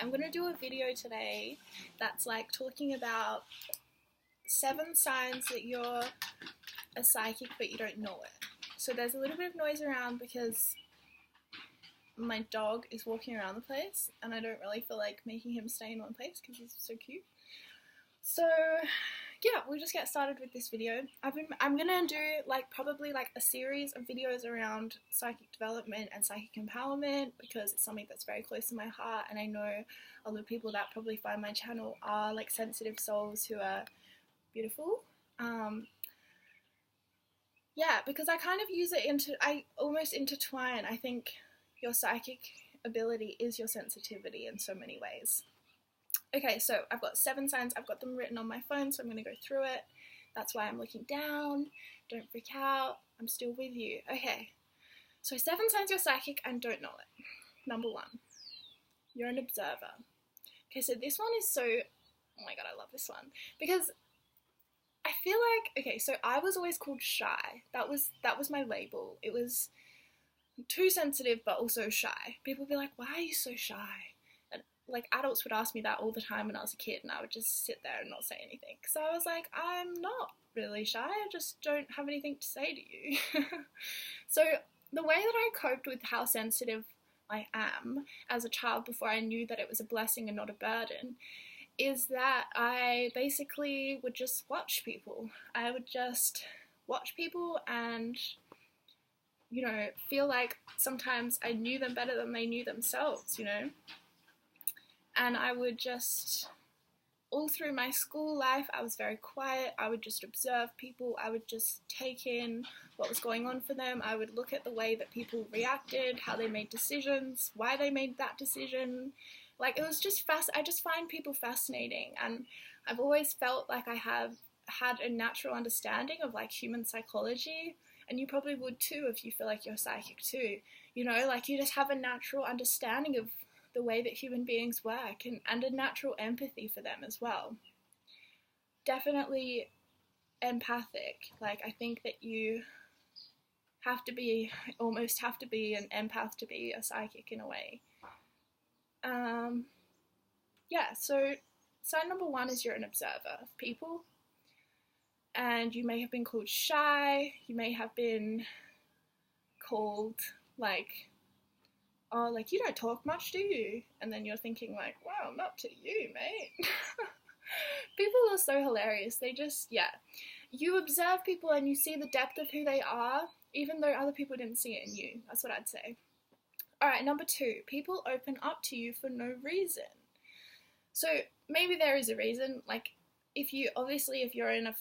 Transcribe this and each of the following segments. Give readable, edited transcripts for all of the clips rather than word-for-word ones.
I'm going to do a video today that's like talking about 7 signs that you're a psychic but you don't know it. So there's a little bit of noise around because my dog is walking around the place and I don't really feel like making him stay in one place because he's so cute. So yeah, we'll just get started with this video. I'm gonna do probably a series of videos around psychic development and psychic empowerment because it's something that's very close to my heart, and I know a lot of people that probably find my channel are like sensitive souls who are beautiful. Yeah, because I kind of use it I almost intertwine. I think your psychic ability is your sensitivity in so many ways. Okay, so I've got 7 signs. I've got them written on my phone, so I'm going to go through it. That's why I'm looking down. Don't freak out. I'm still with you. Okay, so 7 signs you're psychic and don't know it. Number 1, you're an observer. Okay, so this one is so... Oh my god, I love this one. Because I feel like... Okay, so I was always called shy. That was my label. It was too sensitive, but also shy. People would be like, why are you so shy? Like, adults would ask me that all the time when I was a kid, and I would just sit there and not say anything. So I was like, I'm not really shy, I just don't have anything to say to you. So the way that I coped with how sensitive I am as a child before I knew that it was a blessing and not a burden is that I basically would just watch people. I would just watch people and, you know, feel like sometimes I knew them better than they knew themselves, you know? And I would just, all through my school life, I was very quiet. I would just observe people. I would just take in what was going on for them. I would look at the way that people reacted, how they made decisions, why they made that decision. Like, it was just I just find people fascinating. And I've always felt like I have had a natural understanding of, like, human psychology. And you probably would too if you feel like you're psychic too. You know, like, you just have a natural understanding of the way that human beings work and a natural empathy for them as well. Definitely empathic. Like, I think that you almost have to be an empath to be a psychic in a way. Yeah, so sign number 1 is you're an observer of people. And you may have been called shy, you may have been called oh, like, you don't talk much, do you? And then you're thinking like, wow, not to you, mate. People are so hilarious. They just, yeah. You observe people and you see the depth of who they are, even though other people didn't see it in you. That's what I'd say. Alright, number 2, people open up to you for no reason. So maybe there is a reason. Like, if you're in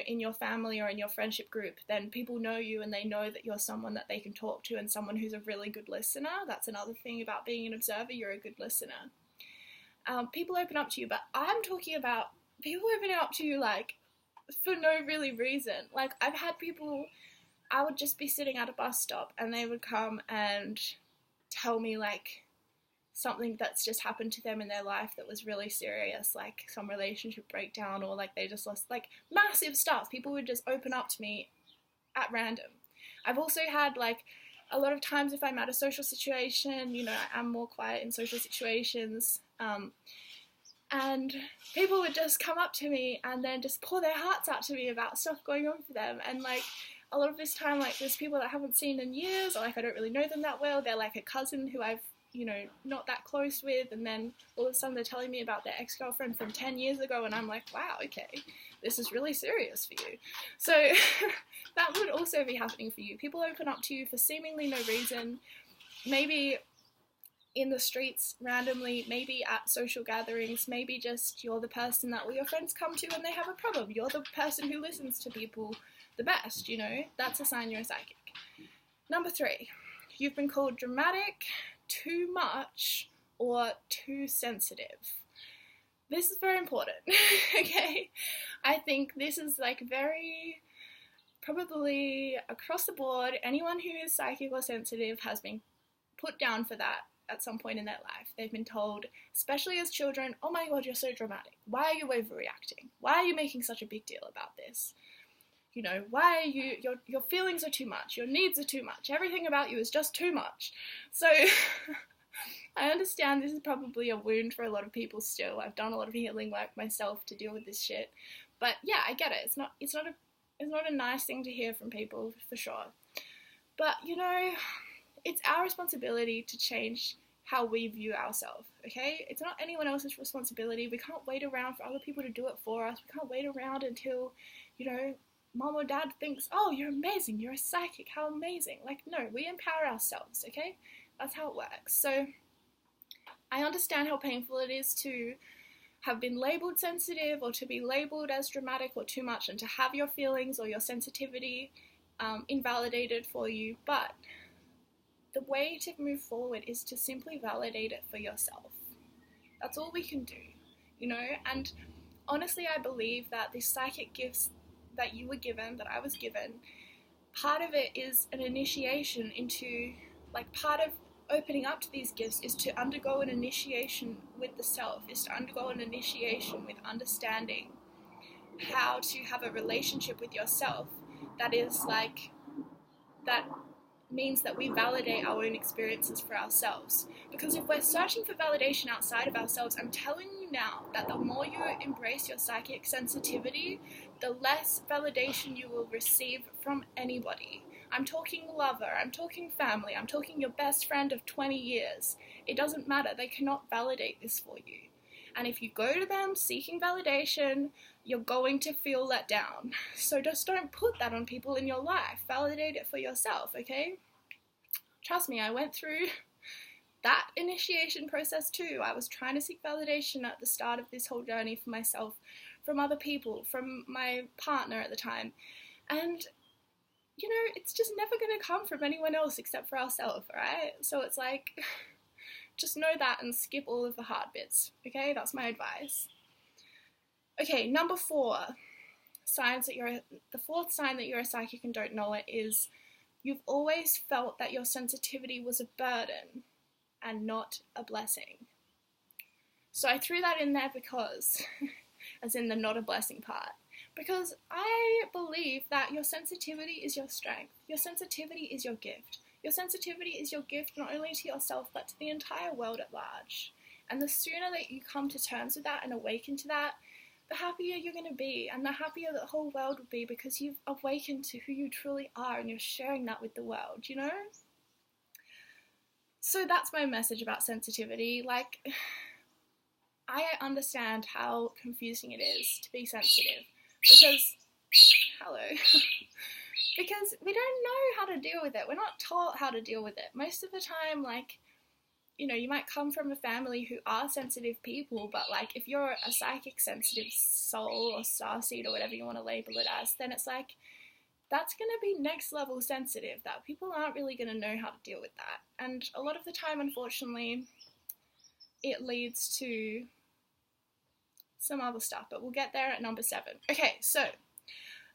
in your family or in your friendship group, then people know you and they know that you're someone that they can talk to and someone who's a really good listener. That's another thing about being an observer, you're a good listener. People open up to you, but I'm talking about people opening up to you, like, for no really reason. Like, I've had people, I would just be sitting at a bus stop and they would come and tell me, like, something that's just happened to them in their life that was really serious, like some relationship breakdown or like they just lost, like, massive stuff. People would just open up to me at random. I've also had, like, a lot of times if I'm at a social situation, you know, I'm more quiet in social situations, and people would just come up to me and then just pour their hearts out to me about stuff going on for them. And, like, a lot of this time, like, there's people that I haven't seen in years, or like I don't really know them that well. They're like a cousin who I've, you know, not that close with, and then all of a sudden they're telling me about their ex-girlfriend from 10 years ago, and I'm like, wow, okay, this is really serious for you. So that would also be happening for you. People open up to you for seemingly no reason, maybe in the streets randomly, maybe at social gatherings, maybe just you're the person that all your friends come to when they have a problem. You're the person who listens to people the best, you know. That's a sign you're a psychic. Number 3, you've been called dramatic, too much, or too sensitive. This is very important, okay? I think this is, like, very, probably across the board, anyone who is psychic or sensitive has been put down for that at some point in their life. They've been told, especially as children, oh my god, you're so dramatic. Why are you overreacting? Why are you making such a big deal about this? You know, why are you, your feelings are too much, your needs are too much, everything about you is just too much. So I understand this is probably a wound for a lot of people still. I've done a lot of healing work myself to deal with this shit. But yeah, I get it. It's not a nice thing to hear from people, for sure. But, you know, it's our responsibility to change how we view ourselves, okay? It's not anyone else's responsibility. We can't wait around for other people to do it for us. We can't wait around until, you know, mom or dad thinks, oh, you're amazing, you're a psychic, how amazing. Like, no, we empower ourselves, okay? That's how it works. So I understand how painful it is to have been labelled sensitive or to be labelled as dramatic or too much and to have your feelings or your sensitivity invalidated for you, but the way to move forward is to simply validate it for yourself. That's all we can do, you know, and honestly I believe that the psychic gifts that you were given, that I was given, part of it is an initiation into, like, part of opening up to these gifts is to undergo an initiation with the self, is to undergo an initiation with understanding how to have a relationship with yourself that is like, that means that we validate our own experiences for ourselves. Because if we're searching for validation outside of ourselves, I'm telling you now that the more you embrace your psychic sensitivity, the less validation you will receive from anybody. I'm talking lover, I'm talking family, I'm talking your best friend of 20 years. It doesn't matter, they cannot validate this for you. And if you go to them seeking validation, you're going to feel let down. So just don't put that on people in your life. Validate it for yourself, okay? Trust me, I went through that initiation process too. I was trying to seek validation at the start of this whole journey for myself, from other people, from my partner at the time. And, you know, it's just never going to come from anyone else except for ourselves, right? So it's like, just know that and skip all of the hard bits, okay? That's my advice. Okay, number 4, the fourth sign that you're a psychic and don't know it is you've always felt that your sensitivity was a burden and not a blessing. So I threw that in there because, as in the not a blessing part, because I believe that your sensitivity is your strength. Your sensitivity is your gift. Your sensitivity is your gift not only to yourself but to the entire world at large. And the sooner that you come to terms with that and awaken to that, the happier you're going to be, and the happier the whole world will be, because you've awakened to who you truly are and you're sharing that with the world, you know? So that's my message about sensitivity. Like, I understand how confusing it is to be sensitive, because, because we don't know how to deal with it. We're not taught how to deal with it. Most of the time, like, you know, you might come from a family who are sensitive people, but like if you're a psychic sensitive soul or starseed or whatever you want to label it as, then it's like, that's going to be next level sensitive, that people aren't really going to know how to deal with that. And a lot of the time, unfortunately, it leads to some other stuff, but we'll get there at number 7. Okay, so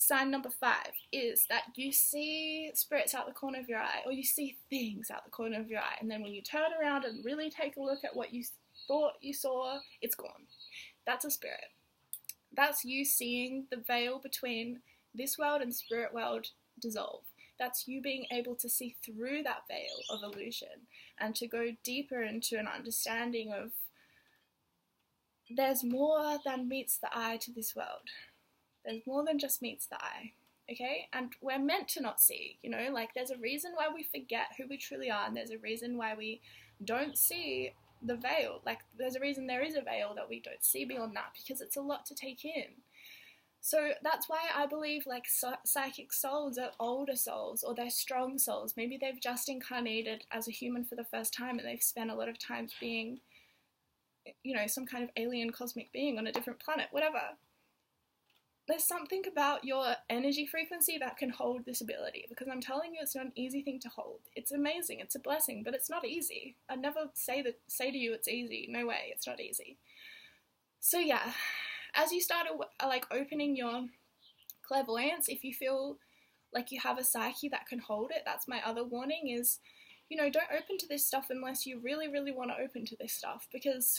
sign number 5 is that you see spirits out the corner of your eye, or you see things out the corner of your eye, and then when you turn around and really take a look at what you thought you saw, it's gone. That's a spirit. That's you seeing the veil between this world and spirit world dissolve. That's you being able to see through that veil of illusion and to go deeper into an understanding of there's more than meets the eye to this world. There's more than just meets the eye, okay? And we're meant to not see, you know? Like, there's a reason why we forget who we truly are, and there's a reason why we don't see the veil. Like, there's a reason there is a veil that we don't see beyond that, because it's a lot to take in. So that's why I believe, like, psychic souls are older souls, or they're strong souls. Maybe they've just incarnated as a human for the first time, and they've spent a lot of time being, you know, some kind of alien cosmic being on a different planet, whatever. There's something about your energy frequency that can hold this ability, because I'm telling you, it's not an easy thing to hold. It's amazing, it's a blessing, but it's not easy. I'd never say to you it's easy. No way, it's not easy. So yeah, as you start like opening your clairvoyance, if you feel like you have a psyche that can hold it, that's my other warning is, you know, don't open to this stuff unless you really, really want to open to this stuff, because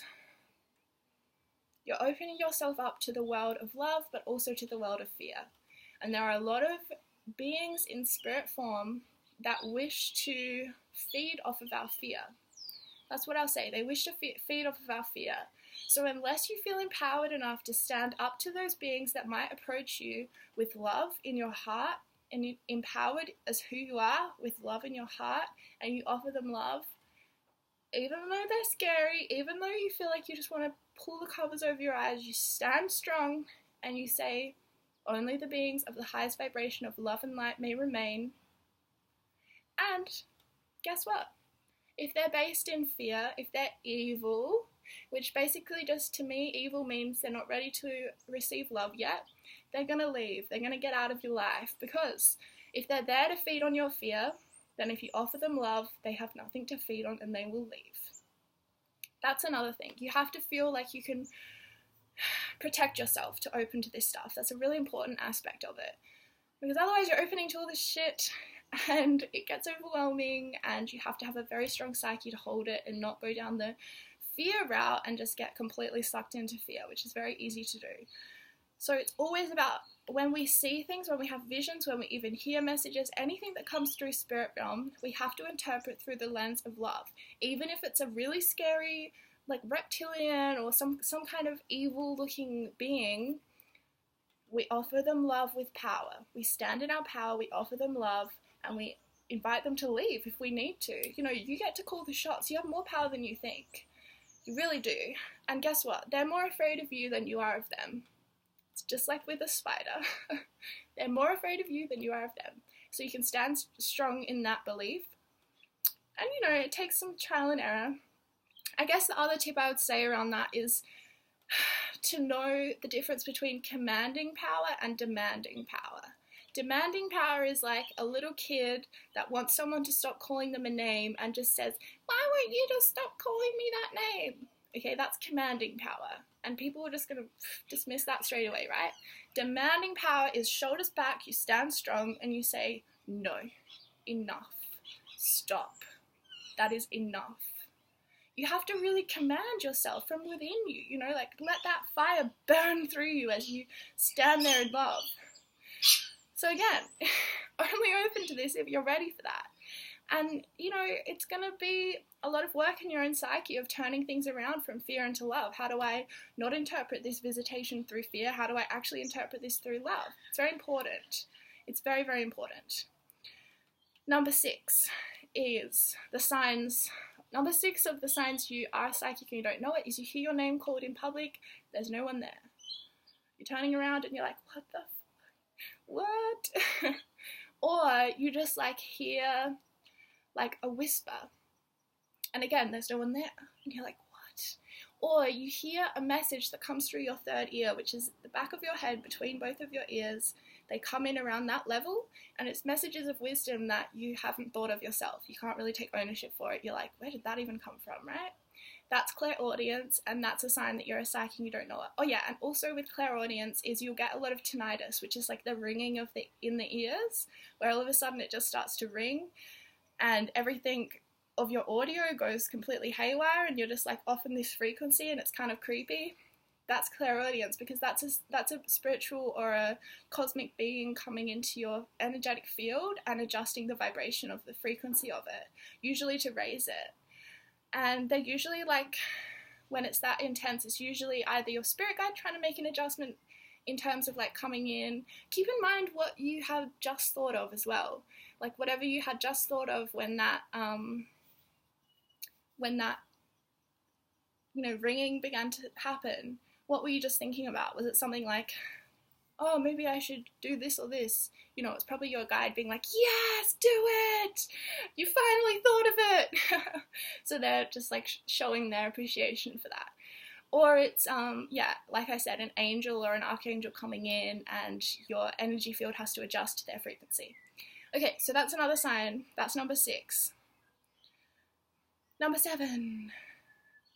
you're opening yourself up to the world of love, but also to the world of fear. And there are a lot of beings in spirit form that wish to feed off of our fear. That's what I'll say. They wish to feed off of our fear. So unless you feel empowered enough to stand up to those beings that might approach you with love in your heart, and you empowered as who you are with love in your heart, and you offer them love, even though they're scary, even though you feel like you just want to pull the covers over your eyes, you stand strong and you say, only the beings of the highest vibration of love and light may remain. And guess what? If they're based in fear, if they're evil, which basically just to me, evil means they're not ready to receive love yet, they're going to leave. They're going to get out of your life, because if they're there to feed on your fear, then if you offer them love, they have nothing to feed on and they will leave. That's another thing. You have to feel like you can protect yourself to open to this stuff. That's a really important aspect of it. Because otherwise you're opening to all this shit and it gets overwhelming, and you have to have a very strong psyche to hold it and not go down the fear route and just get completely sucked into fear, which is very easy to do. So it's always about, when we see things, when we have visions, when we even hear messages, anything that comes through spirit realm, we have to interpret through the lens of love. Even if it's a really scary, like reptilian or some kind of evil looking being, we offer them love with power. We stand in our power, we offer them love, and we invite them to leave if we need to. You know, you get to call the shots. You have more power than you think. You really do. And guess what? They're more afraid of you than you are of them. It's just like with a spider. They're more afraid of you than you are of them. So you can stand strong in that belief. And, you know, it takes some trial and error. I guess the other tip I would say around that is to know the difference between commanding power and demanding power. Demanding power is like a little kid that wants someone to stop calling them a name and just says, why won't you just stop calling me that name? Okay, that's commanding power. And people are just going to dismiss that straight away, right? Demanding power is shoulders back, you stand strong, and you say, no, enough, stop. That is enough. You have to really command yourself from within you, you know, like let that fire burn through you as you stand there in love. So again, only open to this if you're ready for that. And, you know, it's going to be a lot of work in your own psyche of turning things around from fear into love. How do I not interpret this visitation through fear? How do I actually interpret this through love? It's very important. It's very, very important. Number 6 is the signs. Number 6 of the signs you are psychic and you don't know it is you hear your name called in public, there's no one there. You're turning around and you're like, what the what? Or you just like hear like a whisper, and again there's no one there, and you're like, what? Or you hear a message that comes through your third ear, which is the back of your head between both of your ears. They come in around that level, and it's messages of wisdom that you haven't thought of yourself. You can't really take ownership for it. You're like, where did that even come from, right? That's clairaudience, and that's a sign that you're a psychic and you don't know it. Oh yeah, and also with clairaudience is you'll get a lot of tinnitus, which is like the ringing of in the ears, where all of a sudden it just starts to ring, and everything of your audio goes completely haywire, and you're just like off in this frequency, and it's kind of creepy. That's clairaudience, because that's a spiritual or a cosmic being coming into your energetic field and adjusting the vibration of the frequency of it, usually to raise it. And they're usually like, when it's that intense, it's usually either your spirit guide trying to make an adjustment in terms of like coming in. Keep in mind what you have just thought of as well. Like whatever you had just thought of when that you know, ringing began to happen. What were you just thinking about? Was it something like, oh, maybe I should do this or this? You know, it's probably your guide being like, yes, do it! You finally thought of it! So they're just like showing their appreciation for that. Or it's, yeah, like I said, an angel or an archangel coming in, and your energy field has to adjust to their frequency. Okay, so that's another sign. That's number 6. Number 7.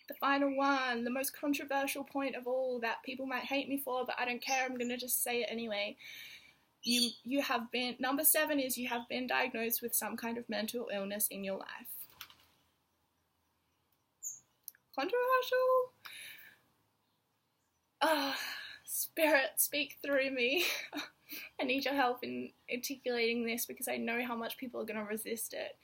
The final one, the most controversial point of all that people might hate me for, but I don't care, I'm going to just say it anyway. You have been, number 7 is you have been diagnosed with some kind of mental illness in your life. Controversial? Spirit, speak through me. I need your help in articulating this because I know how much people are going to resist it.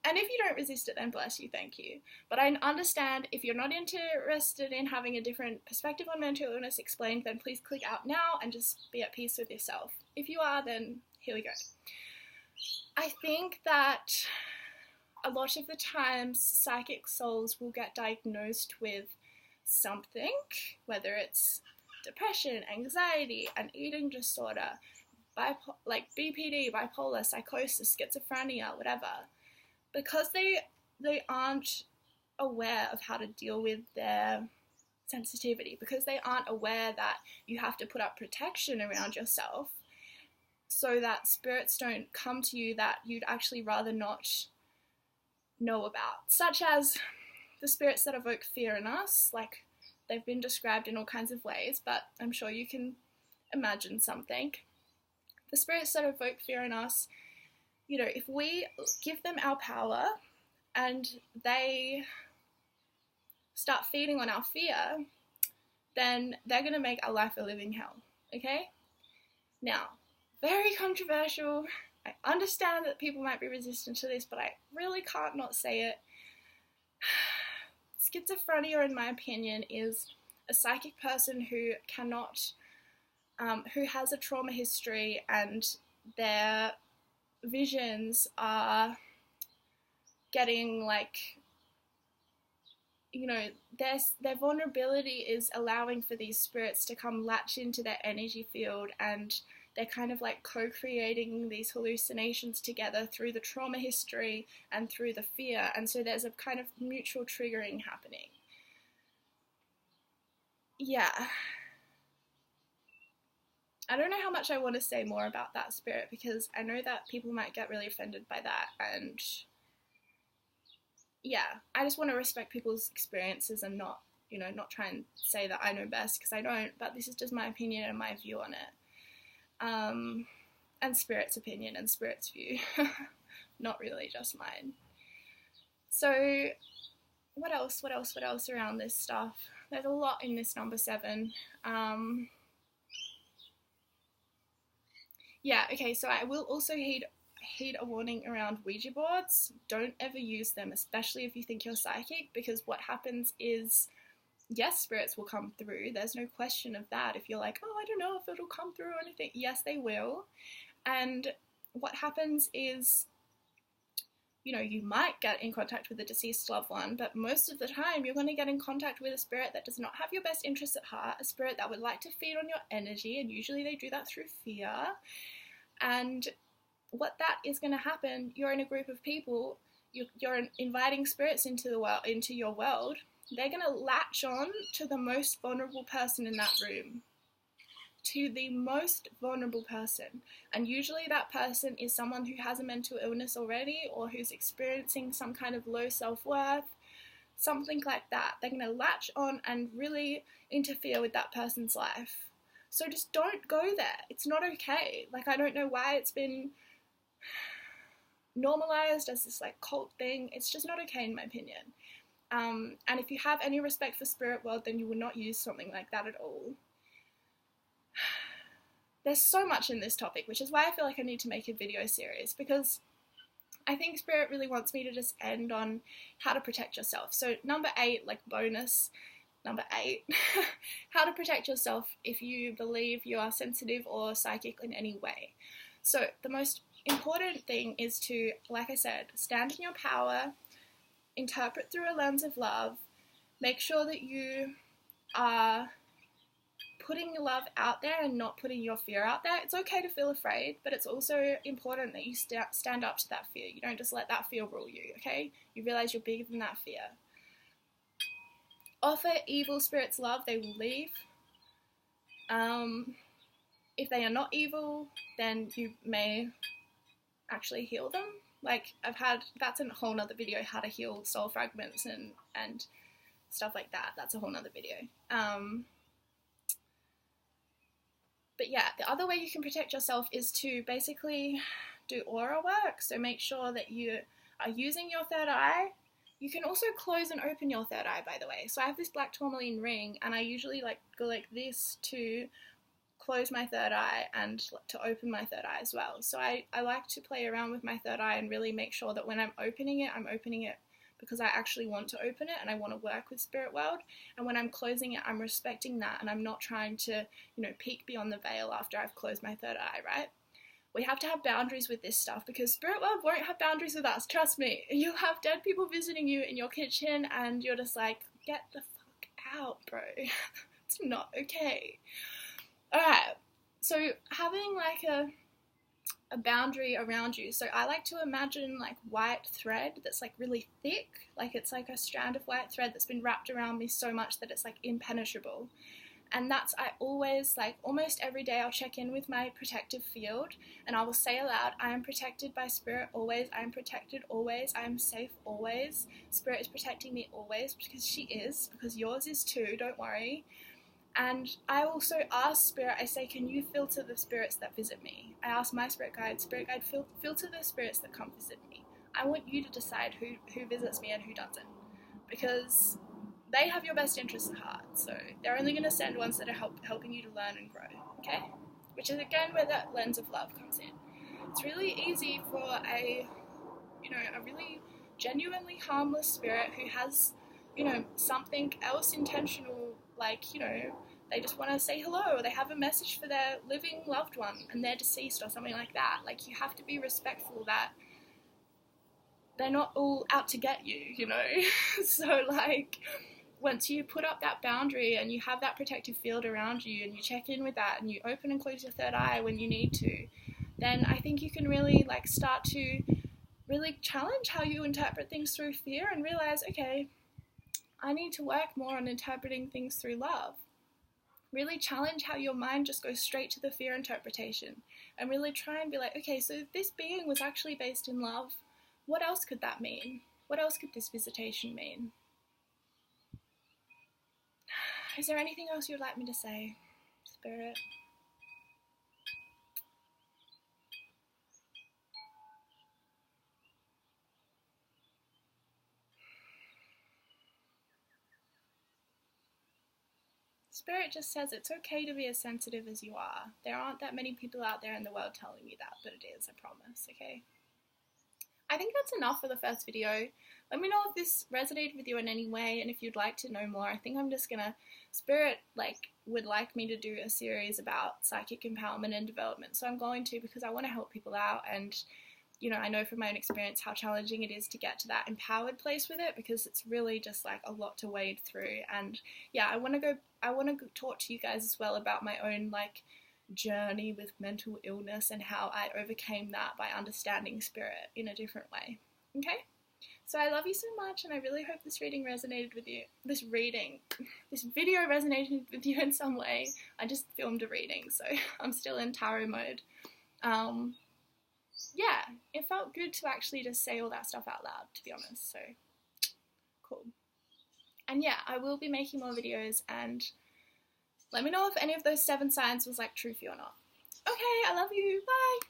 And if you don't resist it, then bless you, thank you. But I understand if you're not interested in having a different perspective on mental illness explained, then please click out now and just be at peace with yourself. If you are, then here we go. I think that a lot of the times psychic souls will get diagnosed with something, whether it's depression, anxiety, an eating disorder, like BPD, bipolar, psychosis, schizophrenia, whatever, because they aren't aware of how to deal with their sensitivity, because they aren't aware that you have to put up protection around yourself so that spirits don't come to you that you'd actually rather not know about, such as the spirits that evoke fear in us. Like, they've been described in all kinds of ways, but I'm sure you can imagine something. The spirits that evoke fear in us, you know, if we give them our power and they start feeding on our fear, then they're going to make our life a living hell, okay? Now, very controversial. I understand that people might be resistant to this, but I really can't not say it. Schizophrenia, in my opinion, is a psychic person who cannot, who has a trauma history and their visions are getting, like, you know, their vulnerability is allowing for these spirits to come latch into their energy field, and they're kind of like co-creating these hallucinations together through the trauma history and through the fear, and so there's a kind of mutual triggering happening. Yeah. I don't know how much I want to say more about that spirit, because I know that people might get really offended by that, and yeah, I just want to respect people's experiences and not, you know, not try and say that I know best, because I don't, but this is just my opinion and my view on it. And Spirit's opinion and Spirit's view, not really just mine. So what else around this stuff? There's a lot in this number 7. Yeah, okay, so I will also heed a warning around Ouija boards. Don't ever use them, especially if you think you're psychic, because what happens is, yes, spirits will come through. There's no question of that. If you're like, oh, I don't know if it'll come through or anything. Yes, they will. And what happens is, you know, you might get in contact with a deceased loved one, but most of the time you're going to get in contact with a spirit that does not have your best interests at heart, a spirit that would like to feed on your energy, and usually they do that through fear. And what that is going to happen, you're in a group of people, you're inviting spirits into your world. They're going to latch on to the most vulnerable person in that room, to the most vulnerable person. And usually that person is someone who has a mental illness already, or who's experiencing some kind of low self-worth, something like that. They're going to latch on and really interfere with that person's life. So just don't go there. It's not okay. Like, I don't know why it's been normalized as this like cult thing. It's just not okay, in my opinion. And if you have any respect for spirit world, then you will not use something like that at all. There's so much in this topic, which is why I feel like I need to make a video series, because I think spirit really wants me to just end on how to protect yourself. So number 8, like bonus, number 8, how to protect yourself if you believe you are sensitive or psychic in any way. So the most important thing is to, like I said, stand in your power, interpret through a lens of love, make sure that you are putting your love out there and not putting your fear out there. It's okay to feel afraid, but it's also important that you stand up to that fear. You don't just let that fear rule you, okay? You realize you're bigger than that fear. Offer evil spirits love, they will leave. If they are not evil, then you may actually heal them. Like, that's a whole nother video, how to heal soul fragments and stuff like that. That's a whole nother video. But yeah, the other way you can protect yourself is to basically do aura work. So make sure that you are using your third eye. You can also close and open your third eye, by the way. So I have this black tourmaline ring, and I usually like go like this to close my third eye and to open my third eye as well. So I like to play around with my third eye and really make sure that when I'm opening it because I actually want to open it and I want to work with spirit world. And when I'm closing it, I'm respecting that and I'm not trying to, peek beyond the veil after I've closed my third eye, right? We have to have boundaries with this stuff because spirit world won't have boundaries with us, trust me. You'll have dead people visiting you in your kitchen and you're just like, get the fuck out, bro. It's not okay. Alright, so having like a boundary around you. So I like to imagine like white thread that's like really thick, like it's like a strand of white thread that's been wrapped around me so much that it's like impenetrable. And I always, like almost every day, I'll check in with my protective field and I will say aloud, I am protected by spirit always, I am protected always, I am safe always, spirit is protecting me always, because she is, because yours is too, don't worry. And I also ask spirit, I say, can you filter the spirits that visit me? I ask my spirit guide, filter the spirits that come visit me. I want you to decide who visits me and who doesn't, because they have your best interests at heart, so they're only going to send ones that are helping you to learn and grow, okay? Which is again where that lens of love comes in. It's really easy for a really genuinely harmless spirit who has, something else intentional, like, they just want to say hello, or they have a message for their living loved one and they're deceased or something like that. Like, you have to be respectful that they're not all out to get you, So, like, once you put up that boundary and you have that protective field around you and you check in with that and you open and close your third eye when you need to, then I think you can really start to really challenge how you interpret things through fear and realize, okay, I need to work more on interpreting things through love. Really challenge how your mind just goes straight to the fear interpretation and really try and be like, okay, so if this being was actually based in love, what else could that mean? What else could this visitation mean? Is there anything else you'd like me to say, Spirit? Spirit just says it's okay to be as sensitive as you are. There aren't that many people out there in the world telling you that, but it is, I promise, okay? I think that's enough for the first video. Let me know if this resonated with you in any way, and if you'd like to know more. I think I'm just gonna, Spirit would like me to do a series about psychic empowerment and development, so I'm going to, because I want to help people out, and I know from my own experience how challenging it is to get to that empowered place with it, because it's really just like a lot to wade through. And yeah, I want to talk to you guys as well about my own journey with mental illness and how I overcame that by understanding spirit in a different way. Okay? So I love you so much, and I really hope this video resonated with you in some way. I just filmed a reading, so I'm still in tarot mode. Yeah, it felt good to actually just say all that stuff out loud, to be honest, so cool. And yeah, I will be making more videos, and let me know if any of those 7 signs was true for you or not. Okay, I love you, bye!